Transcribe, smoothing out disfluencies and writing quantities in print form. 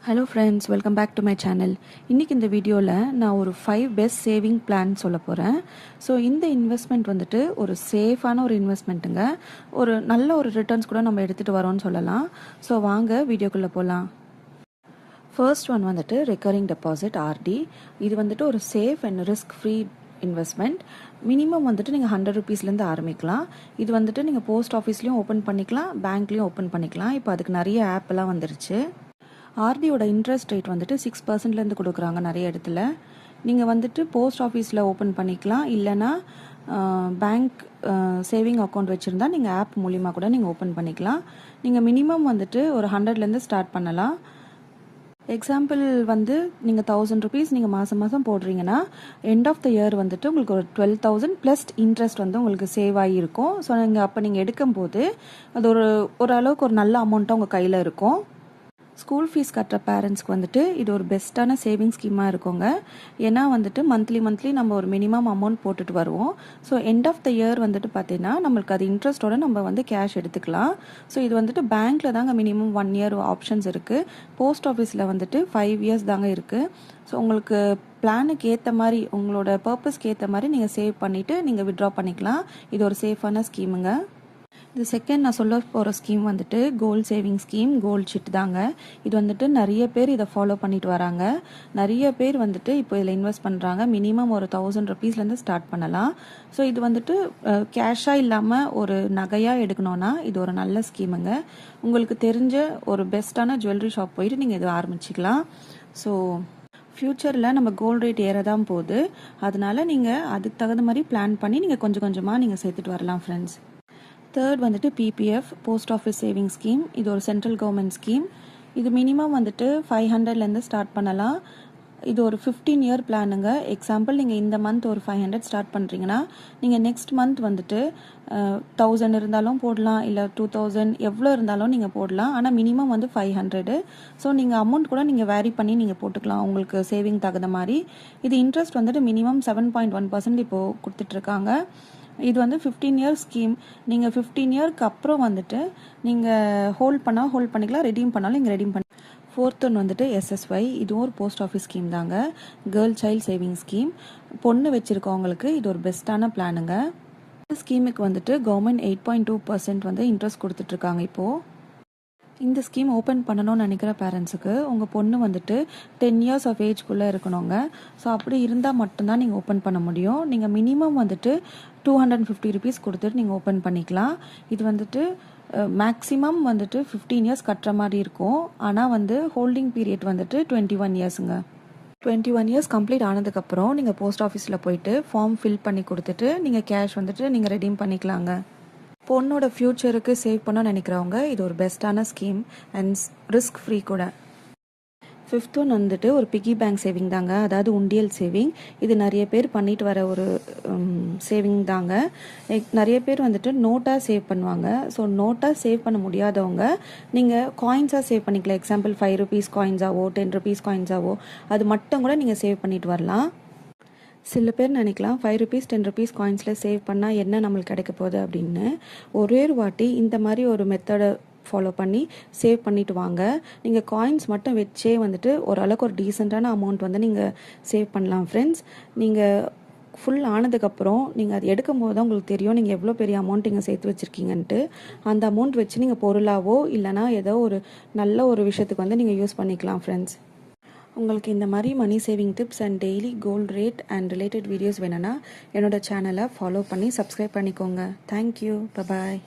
Hello friends, welcome back to my channel. இன்றைக்கி இந்த வீடியோவில் நான் ஒரு 5 பெஸ்ட் சேவிங் பிளான் சொல்ல போகிறேன். ஸோ இந்த இன்வெஸ்ட்மெண்ட் வந்துட்டு ஒரு சேஃபான ஒரு இன்வெஸ்ட்மெண்ட்டுங்க. ஒரு நல்ல ஒரு ரிட்டர்ன்ஸ் கூட நம்ம எடுத்துகிட்டு வரோம்னு சொல்லலாம். ஸோ வாங்க வீடியோக்குள்ளே போகலாம். ஃபர்ஸ்ட் ஒன் வந்துட்டு ரெக்கரிங் டெபாசிட் ஆர்டி. இது வந்துட்டு ஒரு safe and risk free investment. Minimum வந்துட்டு நீங்கள் 100 ருபீஸ்லேருந்து ஆரம்பிக்கலாம். இது வந்துட்டு நீங்கள் போஸ்ட் ஆஃபீஸ்லேயும் ஓப்பன் பண்ணிக்கலாம், பேங்க்லேயும் ஓப்பன் பண்ணிக்கலாம். இப்போ அதுக்கு நிறைய ஆப்பெல்லாம் வந்துருச்சு. ஆர்டியோட இன்ட்ரெஸ்ட் ரேட் வந்துட்டு 6%லேருந்து கொடுக்குறாங்க நிறைய இடத்துல. நீங்கள் வந்துட்டு போஸ்ட் ஆஃபீஸில் ஓப்பன் பண்ணிக்கலாம், இல்லைனா பேங்க் சேவிங் அக்கௌண்ட் வச்சுருந்தா நீங்கள் ஆப் மூலிமா கூட நீங்கள் ஓப்பன் பண்ணிக்கலாம். நீங்கள் மினிமம் வந்துட்டு ஒரு 100லேருந்து ஸ்டார்ட் பண்ணலாம். எக்ஸாம்பிள் வந்து நீங்கள் 1000 ருபீஸ் நீங்கள் மாதம் மாதம் போடுறீங்கன்னா எண்ட் ஆஃப் த இயர் வந்துட்டு உங்களுக்கு ஒரு 12,000 ப்ளஸ் இன்ட்ரெஸ்ட் வந்து உங்களுக்கு சேவ் ஆகியிருக்கும். ஸோ நீங்கள் அப்போ நீங்கள் எடுக்கும்போது அது ஓரளவுக்கு ஒரு நல்ல அமௌண்ட்டாக உங்கள் கையில் இருக்கும். ஸ்கூல் ஃபீஸ் கட்டுற பேரண்ட்ஸ்க்கு வந்துட்டு இது ஒரு பெஸ்ட்டான சேவிங் ஸ்கீமாக இருக்குங்க. ஏன்னா வந்துட்டு மந்த்லி நம்ம ஒரு மினிமம் அமௌண்ட் போட்டுட்டு வருவோம். So end of the year வந்துட்டு பார்த்தீங்கன்னா நம்மளுக்கு அது இன்ட்ரெஸ்ட்டோட நம்ம வந்து கேஷ் எடுத்துக்கலாம். ஸோ இது வந்துட்டு பேங்க்கில் தாங்க மினிமம் 1 இயர் ஆப்ஷன்ஸ் இருக்குது. போஸ்ட் ஆஃபீஸில் வந்துட்டு 5 இயர்ஸ் தாங்க இருக்குது. ஸோ உங்களுக்கு பிளானுக்கு ஏற்ற மாதிரி, உங்களோட பர்பஸ்க்கு ஏற்ற மாதிரி நீங்கள் சேவ் பண்ணிவிட்டு நீங்கள் வித்ட்ரா பண்ணிக்கலாம். இது ஒரு சேஃபான ஸ்கீமுங்க. இது செகண்ட் நான் சொல்ல போகிற ஸ்கீம் வந்துட்டு gold saving scheme, gold chit தாங்க. இது வந்துட்டு நிறைய பேர் இதை ஃபாலோ பண்ணிட்டு வராங்க. நிறைய பேர் வந்துட்டு இப்போ இதில் இன்வெஸ்ட் பண்ணுறாங்க. மினிமம் ஒரு 1000 ருபீஸ்லேருந்து ஸ்டார்ட் பண்ணலாம். ஸோ இது வந்துட்டு கேஷாக இல்லாமல் ஒரு நகையாக எடுக்கணும்னா இது ஒரு நல்ல ஸ்கீமுங்க. உங்களுக்கு தெரிஞ்ச ஒரு பெஸ்ட்டான ஜுவல்லரி ஷாப் போயிட்டு நீங்கள் இது ஆரம்பிச்சிக்கலாம். ஸோ ஃப்யூச்சரில் நம்ம கோல்டு ரேட் ஏற தான் போகுது. அதனால நீங்கள் அதுக்கு தகுந்த மாதிரி பிளான் பண்ணி நீங்கள் கொஞ்சம் கொஞ்சமாக நீங்கள் சேர்த்துட்டு வரலாம் ஃப்ரெண்ட்ஸ். தேர்ட் வந்துட்டு PPF, post office saving scheme. இது ஒரு சென்ட்ரல் கவர்மெண்ட் ஸ்கீம். இது மினிமம் வந்துட்டு 500லேருந்து ஸ்டார்ட் பண்ணலாம். இது ஒரு 15 இயர் பிளானுங்க. எக்ஸாம்பிள் நீங்கள் இந்த மந்த் ஒரு 500 ஸ்டார்ட் பண்ணுறீங்கன்னா நீங்கள் நெக்ஸ்ட் மந்த் வந்துட்டு 1000 இருந்தாலும் போடலாம், இல்லை 2000 எவ்வளோ இருந்தாலும் நீங்கள் போடலாம். ஆனால் மினிமம் வந்து 500. ஸோ நீங்கள் அமௌண்ட் கூட நீங்கள் வேரி பண்ணி நீங்கள் போட்டுக்கலாம் உங்களுக்கு சேவிங் தகுந்த மாதிரி. இது இன்ட்ரெஸ்ட் வந்துட்டு மினிமம் 7.1% இப்போது கொடுத்துட்ருக்காங்க. இது வந்து 15 இயர் ஸ்கீம். நீங்கள் 15 இயர்க்கு அப்புறம் வந்துட்டு நீங்கள் ஹோல்ட் பண்ணிக்கலாம், ரெடீம் பண்ணாலும் நீங்கள் ரெடீம் பண்ணி. ஃபோர்த் ஒன் வந்துட்டு எஸ்எஸ்ஒய். இதுவும் ஒரு போஸ்ட் ஆஃபீஸ் ஸ்கீம் தாங்க. Girl child saving scheme. பொண்ணு வச்சுருக்கவங்களுக்கு இது ஒரு பெஸ்ட்டான பிளானுங்க. இந்த ஸ்கீமுக்கு வந்துட்டு கவர்மெண்ட் 8.2% வந்து இன்ட்ரெஸ்ட் கொடுத்துட்ருக்காங்க இப்போது. இந்த ஸ்கீம் ஓப்பன் பண்ணணும்னு நினைக்கிற பேரண்ட்ஸுக்கு உங்கள் பொண்ணு வந்துட்டு 10 இயர்ஸ் ஆஃப் ஏஜ்குள்ளே இருக்கணுங்க. ஸோ அப்படி இருந்தால் மட்டும்தான் நீங்கள் ஓப்பன் பண்ண முடியும். நீங்கள் மினிமம் வந்துட்டு 250 ருபீஸ் கொடுத்துட்டு நீங்கள் ஓப்பன் பண்ணிக்கலாம். இது வந்துட்டு மேக்ஸிமம் வந்துட்டு 15 இயர்ஸ் கட்டுற மாதிரி இருக்கும். ஆனால் வந்து ஹோல்டிங் பீரியட் வந்துட்டு 21 இயர்ஸுங்க. 21 இயர்ஸ் கம்ப்ளீட் ஆனதுக்கப்புறம் நீங்கள் போஸ்ட் ஆஃபீஸில் போயிட்டு ஃபார்ம் ஃபில் பண்ணி கொடுத்துட்டு நீங்கள் கேஷ் வந்துட்டு நீங்கள் ரெடீம் பண்ணிக்கலாங்க. பொண்ணோட ஃப்யூச்சருக்கு சேவ் பண்ண நினைக்கிறவங்க இது ஒரு பெஸ்ட்டான ஸ்கீம் அண்ட் ரிஸ்க் ஃப்ரீ கூட. ஃபிஃப்த் ஒன் வந்துட்டு ஒரு பிகி பேங்க் சேவிங் தாங்க, அதாவது உண்டியல் சேவிங். இது நிறைய பேர் பண்ணிட்டு வர ஒரு சேவிங் தாங்க. நிறைய பேர் வந்துட்டு நோட்டாக சேவ் பண்ணுவாங்க. ஸோ நோட்டாக சேவ் பண்ண முடியாதவங்க நீங்கள் காயின்ஸாக சேவ் பண்ணிக்கலாம். எக்ஸாம்பிள் 5 ருபீஸ் காயின்ஸாவோ 10 ருபீஸ் காயின்ஸாவோ அது மட்டும் கூட நீங்கள் சேவ் பண்ணிட்டு வரலாம். சில பேர் நினைக்கலாம் 5 ருபீஸ் 10 ருபீஸ் காயின்ஸில் சேவ் பண்ணால் என்ன நம்மளுக்கு கிடைக்க போகுது அப்படின்னு. ஒரே ஒரு வாட்டி இந்த மாதிரி ஒரு மெத்தடை ஃபாலோ பண்ணி சேவ் பண்ணிவிட்டு வாங்க. நீங்கள் காயின்ஸ் மட்டும் வச்சே வந்துட்டு ஓரளவுக்கு ஒரு டீசெண்டான அமௌண்ட் வந்து நீங்கள் சேவ் பண்ணலாம் ஃப்ரெண்ட்ஸ். நீங்கள் ஃபுல் ஆனதுக்கப்புறம் நீங்கள் அது எடுக்கும் போது தான் உங்களுக்கு தெரியும் நீங்கள் எவ்வளோ பெரிய அமௌண்ட் நீங்கள் சேர்த்து வச்சுருக்கீங்கன்ட்டு. அந்த அமௌண்ட் வச்சு நீங்கள் பொருளாவோ இல்லைனா ஏதோ ஒரு நல்ல ஒரு விஷயத்துக்கு வந்து நீங்கள் யூஸ் பண்ணிக்கலாம் ஃப்ரெண்ட்ஸ். உங்களுக்கு இந்த மாதிரி money saving tips and daily gold rate and related videos வேணும்னா என்னோட சேனலை ஃபாலோ பண்ணி சப்ஸ்கிரைப் பண்ணிக்கோங்க. Thank you, bye bye.